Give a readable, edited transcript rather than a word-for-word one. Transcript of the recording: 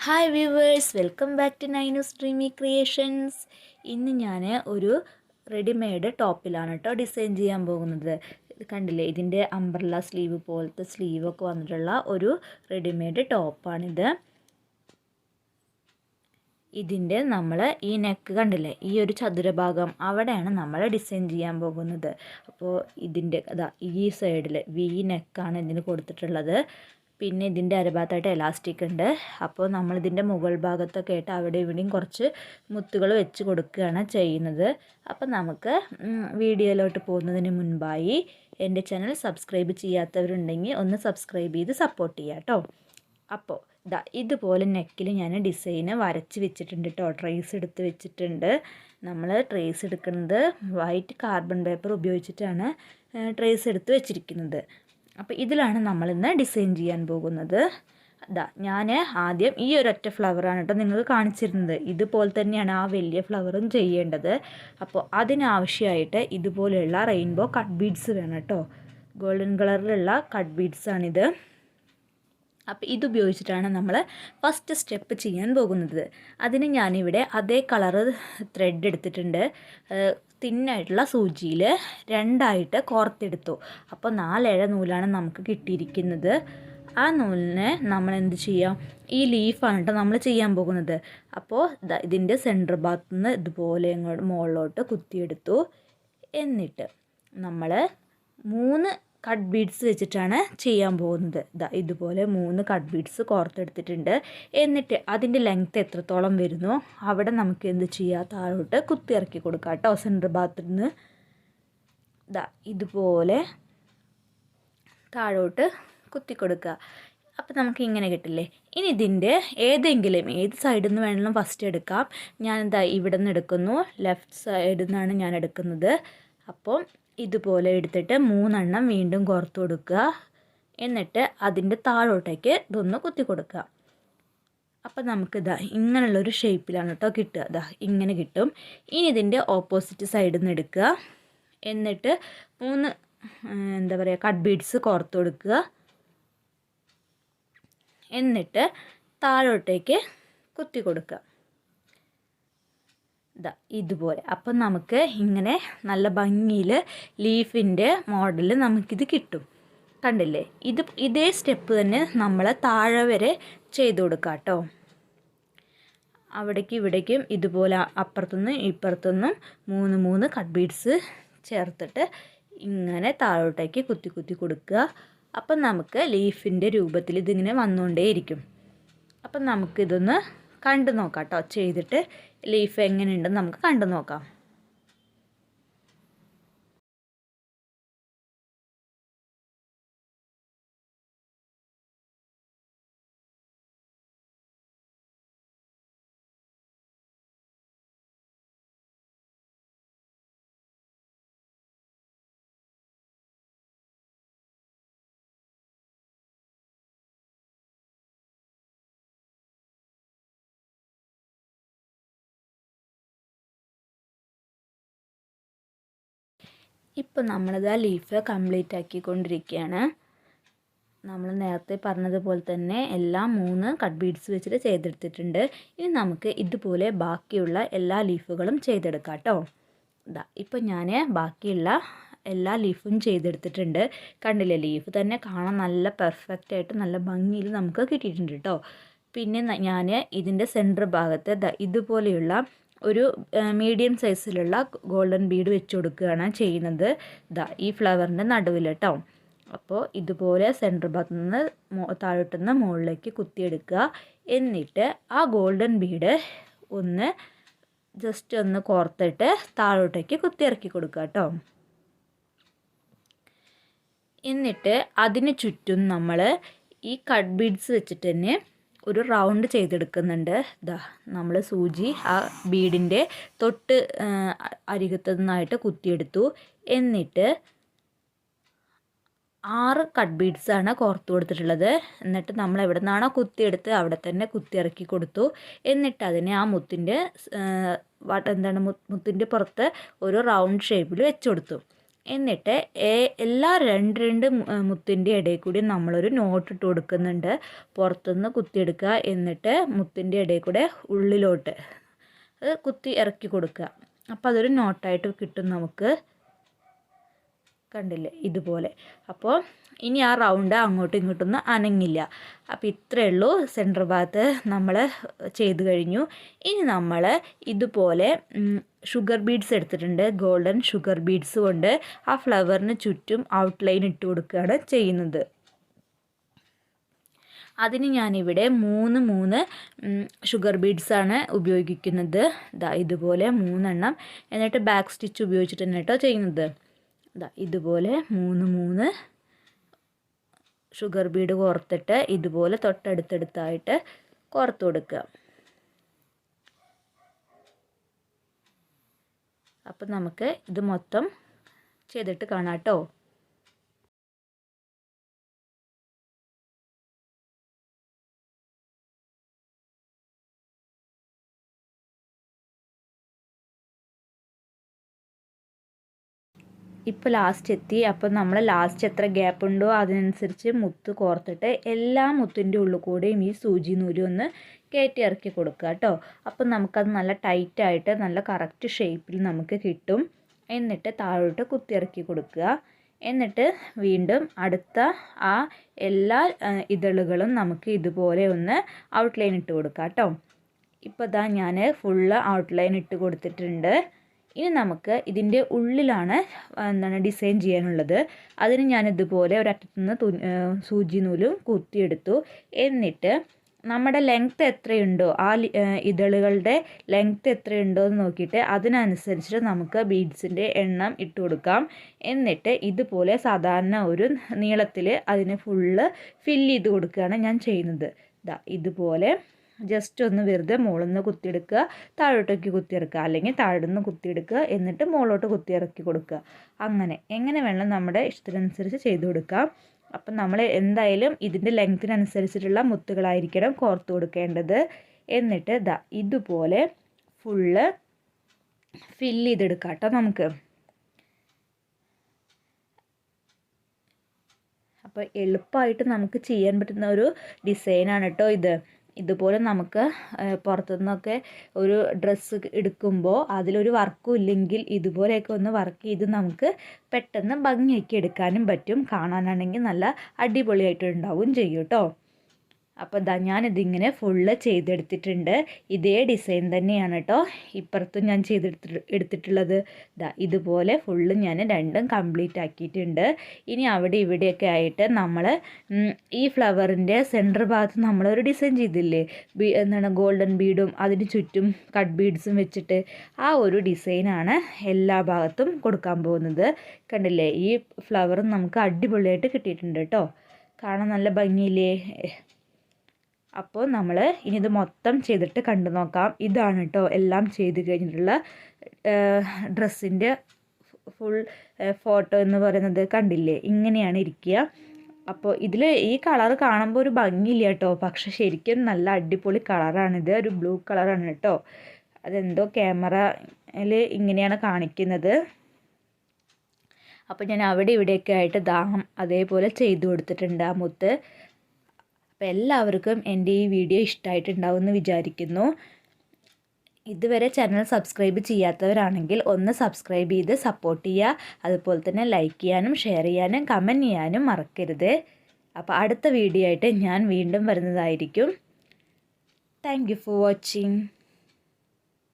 Hi viewers, welcome back to Ninu's dreamy creations. ഇന്ന് ഞാൻ ഒരു റെഡിമെയ്ഡ് ടോപ്പിലാണ് കേട്ടോ ഡിസൈൻ ചെയ്യാൻ പോകുന്നത്. കണ്ടില്ലേ, ഇതിൻ്റെ അംബ്രല്ല സ്ലീവ് പോലത്തെ സ്ലീവൊക്കെ വന്നിട്ടുള്ള ഒരു റെഡിമെയ്ഡ് ടോപ്പാണിത്. ഇതിൻ്റെ നമ്മൾ ഈ നെക്ക് കണ്ടില്ലേ, ഈ ഒരു ചതുരഭാഗം അവിടെയാണ് നമ്മൾ ഡിസൈൻ ചെയ്യാൻ പോകുന്നത്. അപ്പോൾ ഇതിൻ്റെ ഈ സൈഡിൽ വി നെക്കാണ് ഇതിന് കൊടുത്തിട്ടുള്ളത്. പിന്നെ ഇതിൻ്റെ അരഭാഗത്തായിട്ട് എലാസ്റ്റിക് ഉണ്ട്. അപ്പോൾ നമ്മളിതിൻ്റെ മുകൾ ഭാഗത്തൊക്കെ ആയിട്ട് അവിടെ ഇവിടെയും കുറച്ച് മുത്തുകൾ വെച്ച് കൊടുക്കുകയാണ് ചെയ്യുന്നത്. അപ്പോൾ നമുക്ക് വീഡിയോയിലോട്ട് പോകുന്നതിന് മുൻപായി എൻ്റെ ചാനൽ സബ്സ്ക്രൈബ് ചെയ്യാത്തവരുണ്ടെങ്കിൽ ഒന്ന് സബ്സ്ക്രൈബ് ചെയ്ത് സപ്പോർട്ട് ചെയ്യാം കേട്ടോ. അപ്പോൾ ഇതുപോലെ നെക്കിൽ ഞാൻ ഡിസൈന് വരച്ച് വെച്ചിട്ടുണ്ട് കേട്ടോ. ട്രേസ് എടുത്ത് വെച്ചിട്ടുണ്ട്. നമ്മൾ ട്രേസ് എടുക്കുന്നത് വൈറ്റ് കാർബൺ പേപ്പർ ഉപയോഗിച്ചിട്ടാണ് ട്രേസ് എടുത്ത് വെച്ചിരിക്കുന്നത്. അപ്പോൾ ഇതിലാണ് നമ്മളിന്ന് ഡിസൈൻ ചെയ്യാൻ പോകുന്നത്. ഞാൻ ആദ്യം ഈ ഒരൊറ്റ ഫ്ലവറാണ് കേട്ടോ നിങ്ങൾക്ക് കാണിച്ചിരുന്നത്. ഇതുപോലെ തന്നെയാണ് ആ വലിയ ഫ്ലവറും ചെയ്യേണ്ടത്. അപ്പോൾ അതിനാവശ്യമായിട്ട് ഇതുപോലെയുള്ള റെയിൻബോ കട്ട് ബീഡ്സ് വേണം കേട്ടോ. ഗോൾഡൻ കളറിലുള്ള കട്ട് ബീഡ്സാണിത്. അപ്പോൾ ഇതുപയോഗിച്ചിട്ടാണ് നമ്മൾ ഫസ്റ്റ് സ്റ്റെപ്പ് ചെയ്യാൻ പോകുന്നത്. അതിന് ഞാനിവിടെ അതേ കളറ് ത്രെഡ് എടുത്തിട്ടുണ്ട്. തിന്നായിട്ടുള്ള സൂചിയിൽ രണ്ടായിട്ട് കോർത്തെടുത്തു. അപ്പോൾ 4 ഇഴ നൂലാണ് നമുക്ക് കിട്ടിയിരിക്കുന്നത്. ആ നൂലിനെ നമ്മൾ എന്ത് ചെയ്യാം, ഈ ലീഫാണ് കേട്ടോ നമ്മൾ ചെയ്യാൻ പോകുന്നത്. അപ്പോൾ ഇതിൻ്റെ സെൻറ്റർ ഭാഗത്തു നിന്ന് ഇതുപോലെ ഇങ്ങോട്ട് മുകളിലോട്ട് കുത്തിയെടുത്തു. എന്നിട്ട് നമ്മൾ 3 കട്ട് ബീഡ്സ് വെച്ചിട്ടാണ് ചെയ്യാൻ പോകുന്നത്. ഇതുപോലെ 3 കട്ട് ബീഡ്സ് കോർത്തെടുത്തിട്ടുണ്ട്. എന്നിട്ട് അതിൻ്റെ ലെങ്ത്ത് എത്രത്തോളം വരുന്നോ അവിടെ നമുക്ക് എന്ത് ചെയ്യാം, താഴോട്ട് കുത്തി ഇറക്കി കൊടുക്കാം കേട്ടോ. സെൻറ്റർ ഭാഗത്തു നിന്ന് ഇതുപോലെ താഴോട്ട് കുത്തി കൊടുക്കുക. അപ്പോൾ നമുക്ക് ഇങ്ങനെ കിട്ടില്ലേ. ഇനി ഇതിൻ്റെ ഏത് സൈഡിൽ നിന്ന് വേണമെങ്കിലും ഫസ്റ്റ് എടുക്കാം. ഞാൻ ഇവിടെ നിന്ന് എടുക്കുന്നു, ലെഫ്റ്റ് സൈഡിൽ നിന്നാണ് ഞാൻ എടുക്കുന്നത്. അപ്പോൾ ഇതുപോലെ എടുത്തിട്ട് 3 എണ്ണം വീണ്ടും കോർത്ത് കൊടുക്കുക. എന്നിട്ട് അതിൻ്റെ താഴോട്ടേക്ക് ഇതൊന്ന് കുത്തി കൊടുക്കുക. അപ്പം നമുക്ക് ഇങ്ങനെയുള്ളൊരു ഷേപ്പിലാണ് കേട്ടോ കിട്ടുക. ഇങ്ങനെ കിട്ടും. ഇനി ഇതിൻ്റെ ഓപ്പോസിറ്റ് സൈഡിൽ നിന്ന് എടുക്കുക. എന്നിട്ട് 3 കട്ട് ബീഡ്സ് കോർത്ത് കൊടുക്കുക. എന്നിട്ട് താഴോട്ടേക്ക് കുത്തി കൊടുക്കുക. ഇതുപോലെ. അപ്പം നമുക്ക് ഇങ്ങനെ നല്ല ഭംഗിയിൽ ലീഫിൻ്റെ മോഡൽ നമുക്കിത് കിട്ടും. കണ്ടില്ലേ, ഇതേ സ്റ്റെപ്പ് തന്നെ നമ്മൾ താഴെ വരെ ചെയ്ത് കൊടുക്കാം കേട്ടോ. അവിടേക്കും ഇവിടേക്കും ഇതുപോലെ അപ്പുറത്തുനിന്നും ഇപ്പുറത്തുനിന്നും 3 കട്ട് ബീഡ്സ് ചേർത്തിട്ട് ഇങ്ങനെ താഴോട്ടേക്ക് കുത്തി കുത്തി കൊടുക്കുക. അപ്പം നമുക്ക് ലീഫിൻ്റെ രൂപത്തിൽ ഇതിങ്ങനെ വന്നുകൊണ്ടേയിരിക്കും. അപ്പം നമുക്കിതൊന്ന് കണ്ടു നോക്കാം കേട്ടോ. ചെയ്തിട്ട് ലീഫ് എങ്ങനെയുണ്ടെന്ന് നമുക്ക് കണ്ടു നോക്കാം. ഇപ്പോൾ നമ്മളിത് ആ ലീഫ് കംപ്ലീറ്റ് ആക്കിക്കൊണ്ടിരിക്കുകയാണ്. നമ്മൾ നേരത്തെ പറഞ്ഞതുപോലെ തന്നെ എല്ലാം 3 കട്ട് ബീഡ്സ് വെച്ചിട്ട് ചെയ്തെടുത്തിട്ടുണ്ട്. ഇനി നമുക്ക് ഇതുപോലെ ബാക്കിയുള്ള എല്ലാ ലീഫുകളും ചെയ്തെടുക്കാം കേട്ടോ. ഇപ്പോൾ ഞാൻ ബാക്കിയുള്ള എല്ലാ ലീഫും ചെയ്തെടുത്തിട്ടുണ്ട്. കണ്ടില്ലേ, ലീഫ് തന്നെ കാണാൻ നല്ല പെർഫെക്റ്റ് ആയിട്ട് നല്ല ഭംഗിയിൽ നമുക്ക് കിട്ടിയിട്ടുണ്ട് കേട്ടോ. പിന്നെ ഞാൻ ഇതിൻ്റെ സെൻറ്റർ ഭാഗത്ത് ഇതുപോലെയുള്ള ഒരു മീഡിയം സൈസിലുള്ള ഗോൾഡൻ ബീഡ് വെച്ച് കൊടുക്കുകയാണ് ചെയ്യുന്നത്. ഈ ഫ്ലവറിൻ്റെ നടുവിൽ കേട്ടോ. അപ്പോൾ ഇതുപോലെ സെൻറ്റർ ഭാഗത്തു നിന്ന് താഴോട്ടുനിന്ന് മുകളിലേക്ക് കുത്തിയെടുക്കുക. എന്നിട്ട് ആ ഗോൾഡൻ ബീഡ് ജസ്റ്റ് ഒന്ന് കോർത്തിട്ട് താഴോട്ടേക്ക് കുത്തിയിറക്കി കൊടുക്കുക കേട്ടോ. എന്നിട്ട് അതിന് ചുറ്റും നമ്മൾ ഈ കട്ട് ബീഡ്സ് വെച്ചിട്ട് തന്നെ ഒരു റൗണ്ട് ചെയ്തെടുക്കുന്നുണ്ട്. നമ്മൾ സൂചി ആ ബീഡിൻ്റെ തൊട്ട് അരികത്തു നിന്നായിട്ട് കുത്തിയെടുത്തു. എന്നിട്ട് 6 കട്ട് ബീഡ്സാണ് കോർത്ത് കൊടുത്തിട്ടുള്ളത്. എന്നിട്ട് നമ്മൾ എവിടെ നിന്നാണോ കുത്തിയെടുത്ത് അവിടെ തന്നെ കുത്തി ഇറക്കി കൊടുത്തു. എന്നിട്ട് അതിനെ ആ മുത്തിൻ്റെ മുത്തിൻ്റെ പുറത്ത് ഒരു റൗണ്ട് ഷേപ്പിൽ വെച്ച് കൊടുത്തു. എന്നിട്ട് എല്ലാ രണ്ട് മുത്തിൻ്റെ ഇടയിൽ കൂടി നമ്മളൊരു നോട്ട് ഇട്ട് കൊടുക്കുന്നുണ്ട്. പുറത്തുനിന്ന് കുത്തിയെടുക്കുക, എന്നിട്ട് മുത്തിൻ്റെ ഇടയിൽ കൂടെ ഉള്ളിലോട്ട് അത് കുത്തി ഇറക്കി കൊടുക്കുക. അപ്പോൾ അതൊരു നോട്ടായിട്ട് കിട്ടും നമുക്ക്. കണ്ടില്ലേ ഇതുപോലെ. അപ്പോൾ ഇനി ആ റൗണ്ട് അങ്ങോട്ടും ഇങ്ങോട്ടൊന്നും അനങ്ങില്ല. അപ്പോൾ ഇത്രയേ ഉള്ളൂ. സെൻറ്റർ ഭാഗത്ത് നമ്മൾ ചെയ്ത് കഴിഞ്ഞു. ഇനി നമ്മൾ ഇതുപോലെ ഷുഗർ ബീഡ്സ് എടുത്തിട്ടുണ്ട്. ഗോൾഡൻ ഷുഗർ ബീഡ്സ് കൊണ്ട് ആ ഫ്ലവറിന് ചുറ്റും ഔട്ട്ലൈൻ ഇട്ട് കൊടുക്കുകയാണ് ചെയ്യുന്നത്. അതിന് ഞാനിവിടെ 3 ഷുഗർ ബീഡ്സാണ് ഉപയോഗിക്കുന്നത്. ഇതുപോലെ 3 എന്നിട്ട് ബാക്ക് സ്റ്റിച്ച് ഉപയോഗിച്ചിട്ട് തന്നെ കേട്ടോ ചെയ്യുന്നത്. ഇതുപോലെ 3 ഷുഗർ ബീഡ് കോർത്തിട്ട് ഇതുപോലെ തൊട്ടടുത്തടുത്തായിട്ട് കോർത്ത് കൊടുക്കുക. അപ്പം നമുക്ക് ഇത് മൊത്തം ചെയ്തിട്ട് കാണാം കേട്ടോ. ഇപ്പോൾ ലാസ്റ്റ് എത്തി. അപ്പം നമ്മൾ ലാസ്റ്റ് എത്ര ഗ്യാപ്പ് ഉണ്ടോ അതിനനുസരിച്ച് മുത്ത് കോർത്തിട്ട് എല്ലാ മുത്തിൻ്റെ ഉള്ളിൽ കൂടെയും ഈ സൂചി നൂല് ഒന്ന് കയറ്റി ഇറക്കി കൊടുക്കുക കേട്ടോ. അപ്പം നമുക്കത് നല്ല ടൈറ്റായിട്ട് നല്ല കറക്റ്റ് ഷേപ്പിൽ നമുക്ക് കിട്ടും. എന്നിട്ട് താഴോട്ട് കുത്തി ഇറക്കി കൊടുക്കുക. എന്നിട്ട് വീണ്ടും അടുത്ത ആ എല്ലാ ഇതളുകളും നമുക്ക് ഇതുപോലെ ഒന്ന് ഔട്ട്ലൈൻ ഇട്ട് കൊടുക്കാം കേട്ടോ. ഇപ്പോൾ ഇതാ ഞാൻ ഫുള്ള് ഔട്ട്ലൈൻ ഇട്ട് കൊടുത്തിട്ടുണ്ട്. ഇനി നമുക്ക് ഇതിൻ്റെ ഉള്ളിലാണ് ഡിസൈൻ ചെയ്യാനുള്ളത്. അതിന് ഞാനിതുപോലെ ഒരറ്റത്തുനിന്ന് സൂചി നൂലും കുത്തിയെടുത്തു. എന്നിട്ട് നമ്മുടെ ലെങ്ത്ത് എത്രയുണ്ടോ ആ ഇതളുകളുടെ ലെങ്ത്ത് എത്രയുണ്ടോ എന്ന് നോക്കിയിട്ട് അതിനനുസരിച്ചിട്ട് നമുക്ക് ബീഡ്സിൻ്റെ എണ്ണം ഇട്ട് കൊടുക്കാം. എന്നിട്ട് ഇതുപോലെ സാധാരണ ഒരു നീളത്തിൽ അതിന് ഫുള്ള് ഫില്ല് ചെയ്ത് കൊടുക്കുകയാണ് ഞാൻ ചെയ്യുന്നത്. ഇതുപോലെ ജസ്റ്റ് ഒന്ന് വെറുതെ മുകളിൽ നിന്ന് കുത്തിയെടുക്കുക, താഴോട്ടേക്ക് കുത്തിയിറക്കുക, അല്ലെങ്കിൽ താഴെ നിന്ന് കുത്തിയെടുക്കുക, എന്നിട്ട് മുകളിലോട്ട് കുത്തിയിറക്കി കൊടുക്കുക. എങ്ങനെ വേണം നമ്മുടെ ഇഷ്ടത്തിനനുസരിച്ച് ചെയ്ത് കൊടുക്കാം. അപ്പം നമ്മൾ എന്തായാലും ഇതിൻ്റെ ലെങ്ത്തിനനുസരിച്ചിട്ടുള്ള മുത്തുകളായിരിക്കണം കോർത്ത് കൊടുക്കേണ്ടത്. എന്നിട്ട് ഇതുപോലെ ഫുള്ള് ഫില്ല് ചെയ്തെടുക്കാം കേട്ടോ നമുക്ക്. അപ്പോൾ എളുപ്പമായിട്ട് നമുക്ക് ചെയ്യാൻ പറ്റുന്ന ഒരു ഡിസൈനാണ് കേട്ടോ ഇത്. ഇതുപോലെ നമുക്ക് പുറത്തുനിന്നൊക്കെ ഒരു ഡ്രസ്സ് എടുക്കുമ്പോൾ അതിലൊരു വർക്കും ഇല്ലെങ്കിൽ ഇതുപോലെയൊക്കെ ഒന്ന് വർക്ക് ചെയ്ത് നമുക്ക് പെട്ടെന്ന് ഭംഗിയാക്കി എടുക്കാനും പറ്റും. കാണാനാണെങ്കിൽ നല്ല അടിപൊളിയായിട്ടുണ്ടാവും ചെയ്യും കേട്ടോ. അപ്പോൾ ഞാനിതിങ്ങനെ ഫുള്ള് ചെയ്തെടുത്തിട്ടുണ്ട്. ഇതേ ഡിസൈൻ തന്നെയാണ് കേട്ടോ ഇപ്പുറത്തും ഞാൻ എടുത്തിട്ടുള്ളത്. ഇതുപോലെ ഫുള്ള് ഞാൻ രണ്ടും കംപ്ലീറ്റ് ആക്കിയിട്ടുണ്ട്. ഇനി അവിടെ ഇവിടെയൊക്കെ ആയിട്ട് നമ്മൾ ഈ ഫ്ലവറിൻ്റെ സെൻറ്റർ ഭാഗത്ത് നമ്മളൊരു ഡിസൈൻ ചെയ്തില്ലേ, ഗോൾഡൻ ബീഡും അതിന് ചുറ്റും കട്ട് ബീഡ്സും വെച്ചിട്ട് ആ ഒരു ഡിസൈനാണ് എല്ലാ ഭാഗത്തും കൊടുക്കാൻ പോകുന്നത്. കണ്ടില്ലേ, ഈ ഫ്ലവറും നമുക്ക് അടിപൊളിയായിട്ട് കിട്ടിയിട്ടുണ്ട് കേട്ടോ. കാണാൻ നല്ല ഭംഗിയില്ലേ. അപ്പോൾ നമ്മൾ ഇനി ഇത് മൊത്തം ചെയ്തിട്ട് കണ്ടു നോക്കാം. ഇതാണ് കേട്ടോ എല്ലാം ചെയ്ത് കഴിഞ്ഞിട്ടുള്ള ഡ്രസ്സിൻ്റെ ഫുൾ ഫോട്ടോ എന്ന് പറയുന്നത്. കണ്ടില്ലേ, ഇങ്ങനെയാണ് ഇരിക്കുക. അപ്പോൾ ഇതിൽ ഈ കളർ കാണുമ്പോൾ ഒരു ഭംഗിയില്ല കേട്ടോ, പക്ഷെ ശരിക്കും നല്ല അടിപൊളി കളറാണിത്. ഒരു ബ്ലൂ കളറാണ് കേട്ടോ. അതെന്തോ ക്യാമറയിൽ ഇങ്ങനെയാണ് കാണിക്കുന്നത്. അപ്പോൾ ഞാൻ അവിടെ ഇവിടെയൊക്കെ ആയിട്ട് അതേപോലെ ചെയ്തു കൊടുത്തിട്ടുണ്ട് ആ മുത്ത്. അപ്പോൾ എല്ലാവർക്കും എൻ്റെ ഈ വീഡിയോ ഇഷ്ടമായിട്ടുണ്ടാവുമെന്ന് വിചാരിക്കുന്നു. ഇതുവരെ ചാനൽ സബ്സ്ക്രൈബ് ചെയ്യാത്തവരാണെങ്കിൽ ഒന്ന് സബ്സ്ക്രൈബ് ചെയ്ത് സപ്പോർട്ട് ചെയ്യുക. അതുപോലെ തന്നെ ലൈക്ക് ചെയ്യാനും ഷെയർ ചെയ്യാനും കമൻറ്റ് ചെയ്യാനും മറക്കരുത്. അപ്പോൾ അടുത്ത വീഡിയോ ആയിട്ട് ഞാൻ വീണ്ടും വരുന്നതായിരിക്കും. Thank you for watching.